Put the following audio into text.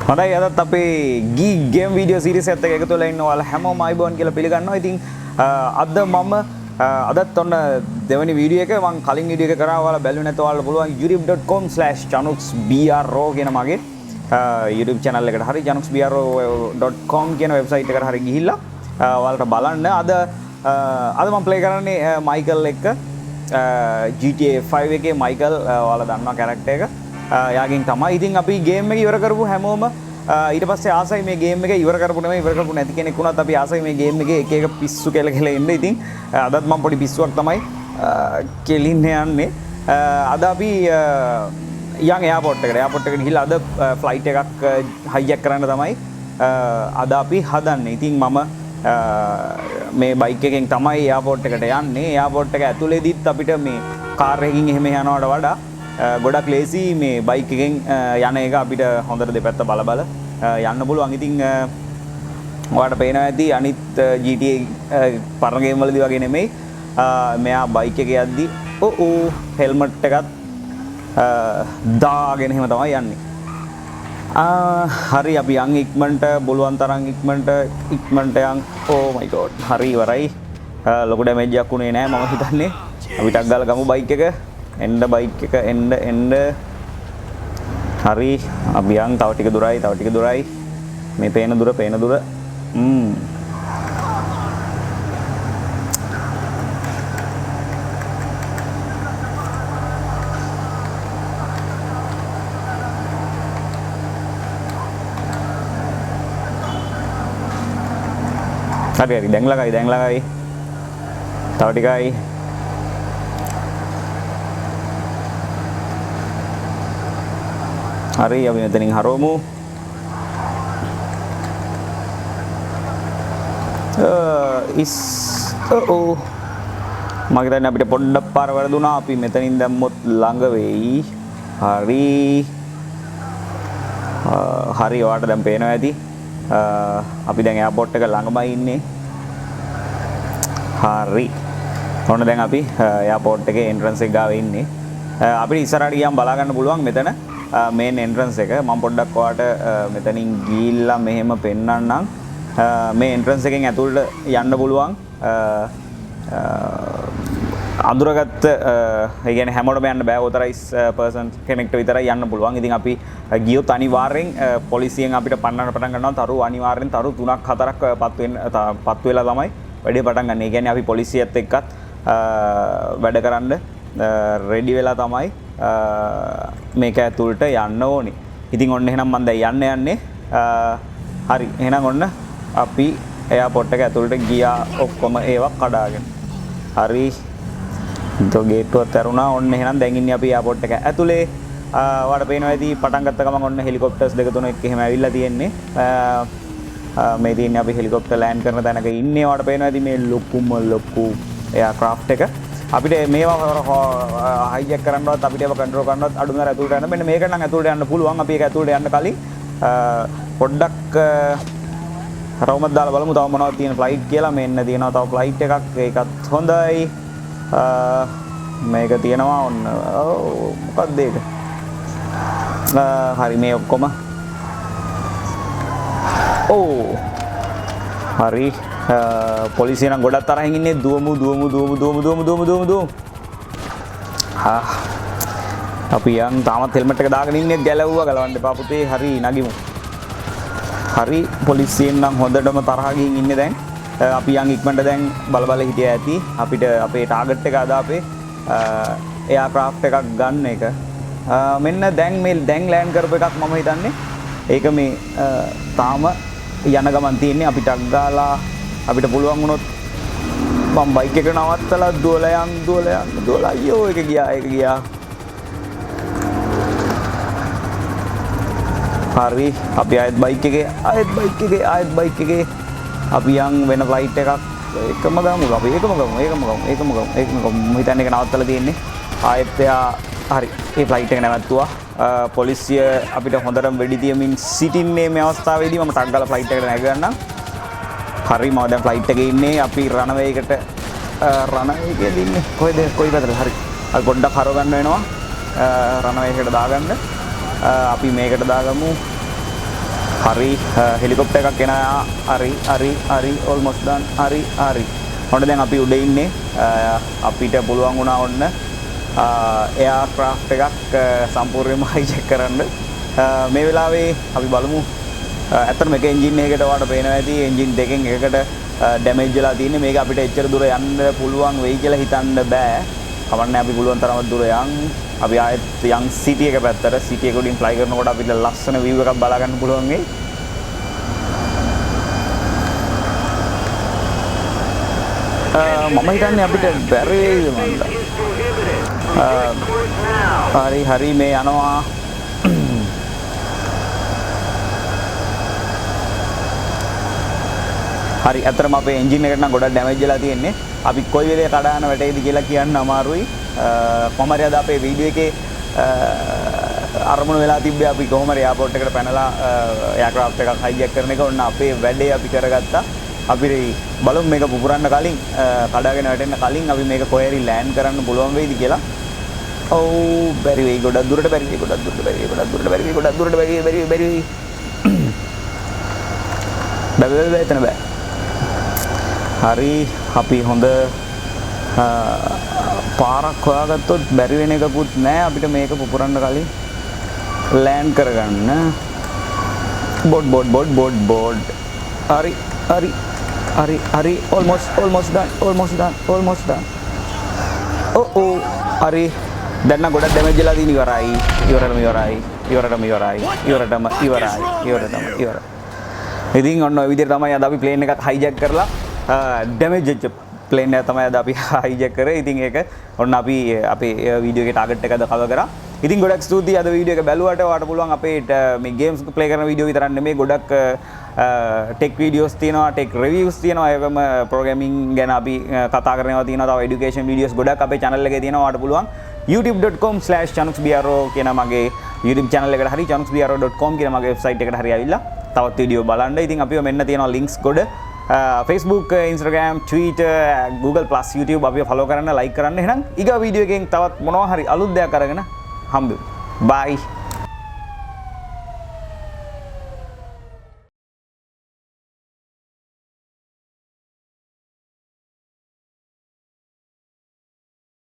හොඳයි අදත් අපේ ගී ගේම් වීඩියෝ සීරීස් එකත් එක්ක එකතු වෙලා ඉන්න ඔයාලා හැමෝම ආයිබෝන් කියලා පිළිගන්නවා. ඉතින් අද මම අදත් ඔන්න දෙවෙනි වීඩියෝ එක මම කලින් වීඩියෝ එක කරා ඔයාලා බැලුවේ නැත්නම් ඔයාලා පුළුවන් youtube.com/chanuxbro කියන මගේ YouTube channel එකට හරි chanuxbro.com කියන වෙබ්සයිට් එකට හරි ගිහිල්ලා ඔයාලට බලන්න. අද මම ප්ලේ කරන්නේ මයිකල් එක්ක GTA 5 එකේ මයිකල් ඔයාලා දන්නවා කැරක්ටර් එක. යාගෙන් තමයි. ඉතින් අපි ගේම් එක ඉවර කරපු හැමෝම ඊට පස්සේ ආසයි මේ ගේම් එක ඉවර කරපු නෙමෙයි ඉවර කරපු නැති කෙනෙක් වුණත් අපි ආසයි මේ ගේම් එකේ එක එක පිස්සු කෙල ඉන්න. ඉතින් අදත් මම පොඩි පිස්සුවක් තමයි කෙලින්න යන්නේ. අද අපි යන් එයාපෝට් එකට ගිහිල්ලා අද ෆ්ලයිට් එකක් හයිජැක් කරන්න තමයි අද අපි හදන්නේ. ඉතින් මම මේ බයික් එකෙන් තමයි එයාපෝට් එකට යන්නේ. එයාපෝට් එක ඇතුලේදීත් අපිට මේ කාර් එකකින් එහෙම යනවට වඩා ගොඩක් ලේසි මේ බයික් එකෙන් යන එක අපිට හොඳට දෙපැත්ත බල බල යන්න පුළුවන්. ඉතින් ඔයාලට පේනවා ඇති අනිත් GTA පරණ ගේම් වලදී වගේ නෙමෙයි මෙයා බයික් එකේ යද්දි හෙල්මට් එකත් දාගෙන එහෙම තමයි යන්නේ. හරි අපි යන් ඉක්මනට බලුවන් තරම් ඉක්මනට යන්. ඕ මයි ගෝඩ් හරි ඉවරයි. ලොකු ඩැමේජ් එකක් උනේ නෑ මම හිතන්නේ. අපි ටක් ගාලා ගමු බයික් එක. එන්න බයික් එක එන්න හරි අපි යන් තව ටික දුරයි මේ පේන දුර හරි දැන් ළඟයි තව ටිකයි. හරි අපි මෙතනින් හරවමු. මගේ දැන් අපිට පොඩ්ඩක් පාර වැරදුනා. අපි මෙතනින් දැම්මොත් ළඟ වෙයි. හරි ඔයාලට දැන් පේනවා ඇති. අපි දැන් එයාපෝට් එක ළඟමයි ඉන්නේ. හරි ඔන්න දැන් අපි එයාපෝට් එකේ එන්ට්‍රන්ස් එක ගාව ඉන්නේ. අපිට ඉස්සරහට ගියාම බලා ගන්න පුළුවන් මෙතන මේන් එන්ට්‍රන්ස් එක. මම පොඩ්ඩක් ඔයාලට මෙතනින් ගිහිල්ලා මෙහෙම පෙන්නන්නම්. මේ එන්ට්‍රන්ස් එකෙන් ඇතුළට යන්න පුළුවන්. අඳුරගත්ත ඒ කියන්නේ හැමෝටම යන්න බෑ. ඔතරයිස් පර්සන් කෙනෙක්ට විතරයි යන්න පුළුවන්. ඉතින් අපි ගියොත් අනිවාර්යෙන් පොලිසියෙන් අපිට පන්නන්න පටන් ගන්නවා. තරු අනිවාර්යෙන් තරු 3-4ක් පත් වෙලා තමයි වැඩේ පටන් ගන්න. ඒ කියන්නේ අපි පොලිසියත් එක්කත් වැඩ කරන්න රෙඩි වෙලා තමයි මේක ඇතුළට යන්න ඕනේ. ඉතින් ඔන්න එහෙනම් මම දැන් යන්නේ. හරි එහෙනම් ඔන්න අපි එයාපෝට් එක ඇතුළට ගියා ඔක්කොම ඒවා කඩාගෙන. හරි ගේට්ටුවත් ඇරුණා. ඔන්න එහෙනම් දැන් ඉන්නේ අපි එයාපෝට් එක ඇතුලේ. ඔයාලට පේනවා ඇති පටන් ගත්ත ගමන් ඔන්න හෙලිකොප්ටර්ස් දෙක තුනක් එහෙම ඇවිල්ලා තියෙන්නේ. මේ තියෙන්නේ අපි හෙලිකොප්ටර් ලෑන්ඩ් කරන තැනක ඉන්නේ. ඔයාලට පේනවා ඇති මේ ලොකු එයාක්‍රාෆ්ට් එක. අපිට මේවා හයිජැක් කරන්නවත් අපිට ඒවා කන්ට්‍රෝල් කරන්නවත් අඩුම තරම් ඇතුළට යන්න. මෙන්න මේක නම් ඇතුළට යන්න පුළුවන්. අපි ඒක ඇතුළට යන්න කලින් පොඩ්ඩක් රවුමක් දාලා බලමු තව මොනවද තියෙන ෆ්ලයිට් කියලා. මෙන්න තියෙනවා තව ෆ්ලයිට් එකක්. ඒකත් හොඳයි. මේක තියෙනවා ඔන්න මොකක්ද ඒක? හරි මේ ඔක්කොම හරි පොලිසිය නම් ගොඩක් තරහින් ඉන්නේ. දුවමු. අපි යන් තාමත් හෙල්මට් එක දාගෙන ඉන්නේ. ගැලවුවා ගලවන්න එපා පුතේ. හරි නගිමු. හරි පොලිසියෙන් නම් හොඳටම තරහ ගින් ඉන්නේ දැන්. අපි යන් ඉක්මනට දැන් බල හිටියා ඇති. අපිට අපේ ටාගට් එක අද අපේ එයාක්‍රාෆ්ට් එකක් ගන්න එක. මෙන්න දැන් ලෑන්ඩ් කරපු එකක් මම හිතන්නේ. ඒක මේ තාම යන ගමන් තියෙන්නේ. අපි ටක් ගාලා අපිට පුළුවන් වුණොත් මම බයික් එක නවත්තලා දුවලා අයියෝ ඒක ගියා. හරි අපි ආයෙත් බයික් එකේ අපි යන් වෙන ෆ්ලයිට් එකක් එකම ගමු. අපි ඒකම ගමු. මම හිතන්නේ ඒක නවත්තලා තියෙන්නේ. ආයෙත් එයා හරි ඒ ෆ්ලයිට් එක නැවැත්තුවා. පොලිසිය අපිට හොඳටම වෙඩි තියමින් සිටින්නේ මේ අවස්ථාවේදී. මම ටක් ගාලා ෆ්ලයිට් එකට නැග ගන්නම්. හරි මම දැන් ෆ්ලයිට් එකේ ඉන්නේ. අපි රනවේ එකේද ඉන්නේ. කොයි පැත්තටද? හරි අපි පොඩ්ඩක් හරව ගන්න වෙනවා. රනවේ එකට දාගන්න. අපි මේකට දාගමු. හරි හෙලිකොප්ටර් එකක් එනවා හරි almost done හරි ඔන්න දැන් අපි උඩ ඉන්නේ අපිට පුළුවන් වුණා ඔන්න එයාක්‍රාෆ්ට් එකක් සම්පූර්ණයෙන්ම hijack කරන්න මේ වෙලාවේ අපි බලමු ඇත්තටම මේක එන්ජින් එකකට ඔයාලට පේනවා ඇති එන්ජින් දෙකෙන් එකකට ඩැමේජ් වෙලා තියෙන්නේ මේක අපිට එච්චර දුර යන්න පුළුවන් වෙයි කියලා හිතන්න බෑ කවන්නේ අපි පුළුවන් තරම දුර අපි ආයෙත් යන් සිටි එක පැත්තට සිටි එක උඩින් ෆ්ලයි කරනකොට අපිට ලස්සන view එකක් බලා ගන්න පුළුවන් වෙයි මම හිතන්නේ අපිට බැරි වෙයිද මන්ද හරි මේ යනවා හරි අතරම අපේ එන්ජින් එකට නම් ගොඩක් ඩැමේජ් වෙලා තියෙන්නේ අපි කොයි වෙලේ කඩාන වැටෙයිද කියලා කියන්න අමාරුයි කොහොම හරි අද අපේ වීඩියෝ එකේ අරමුණු වෙලා තිබ්බේ අපි කොහොම හරි එයාපෝට් එකට පැනලා එයාක්‍රාෆ්ට් එකක් hijack කරන එක ඔන්න අපේ වැඩේ අපි කරගත්තා අපි බලමු මේක පුපුරන්න කලින් කඩාගෙන වැටෙන්න කලින් අපි මේක කොහේ හරි ලෑන්ඩ් කරන්න පුළුවන් වෙයිද කියලා ඔව් බැරි වෙයි ගොඩක් දුරට බැරි වෙයි ගොඩක් දුරට බැරි වෙයි බෑ එතන බෑ හරි අපි හොඳ පාරක් හොයාගත්තොත් බැරි වෙන එකකුත් නෑ අපිට මේක පුපුරන්න කලින් ලෑන්ඩ් කරගන්න බෝඩ් හරි almost done හරි දැන් නම් ගොඩක් ඩැමේජ් වෙලා තියෙන ඉවරයි ඉතින් ඔන්න ඔය විදිහට තමයි අද අපි ප්ලේන් එකක් hijack කරලා ඩැමේජ් වෙච්ච ප්ලේන් එක තමයි අද අපි hijack කරේ. ඉතින් ඒක ඔන්න අපි අපේ වීඩියෝ එකේ ටාගට් එක කවර් කරා. ඉතින් ගොඩක් ස්තුතියි අද වීඩියෝ එක බැලුවට ඔයාලට පුළුවන් අපේ මේ ගේම්ස් ප්ලේ කරන වීඩියෝ විතරක් නෙමෙයි ගොඩක් ටෙක් වීඩියෝස් තියෙනවා, ටෙක් රිවිව්ස් තියෙනවා, ඒකම ප්‍රෝග්‍රෑමින් ගැන අපි කතා කරනවා තියෙනවා, තව এডুকেෂන් වීඩියෝස් ගොඩක් අපේ channel එකේ තියෙනවා. ඔයාලට පුළුවන් youtube.com/chanuksbro කියන මගේ YouTube channel එකට හරි chanuksbro.com කියන මගේ වෙබ්සයිට් එකට හරි ආවිල්ලා තවත් වීඩියෝ බලන්න. ඉතින් අපිව මෙන්න තියෙනවා links ගොඩ Facebook, Instagram, Twitter, Google+, YouTube අපිව follow කරන්න, like කරන්න. එහෙනම් ඊගා වීඩියෝ එකෙන් තවත් මොනවා හරි අලුත් දෙයක් අරගෙන හම්බෙමු. Bye.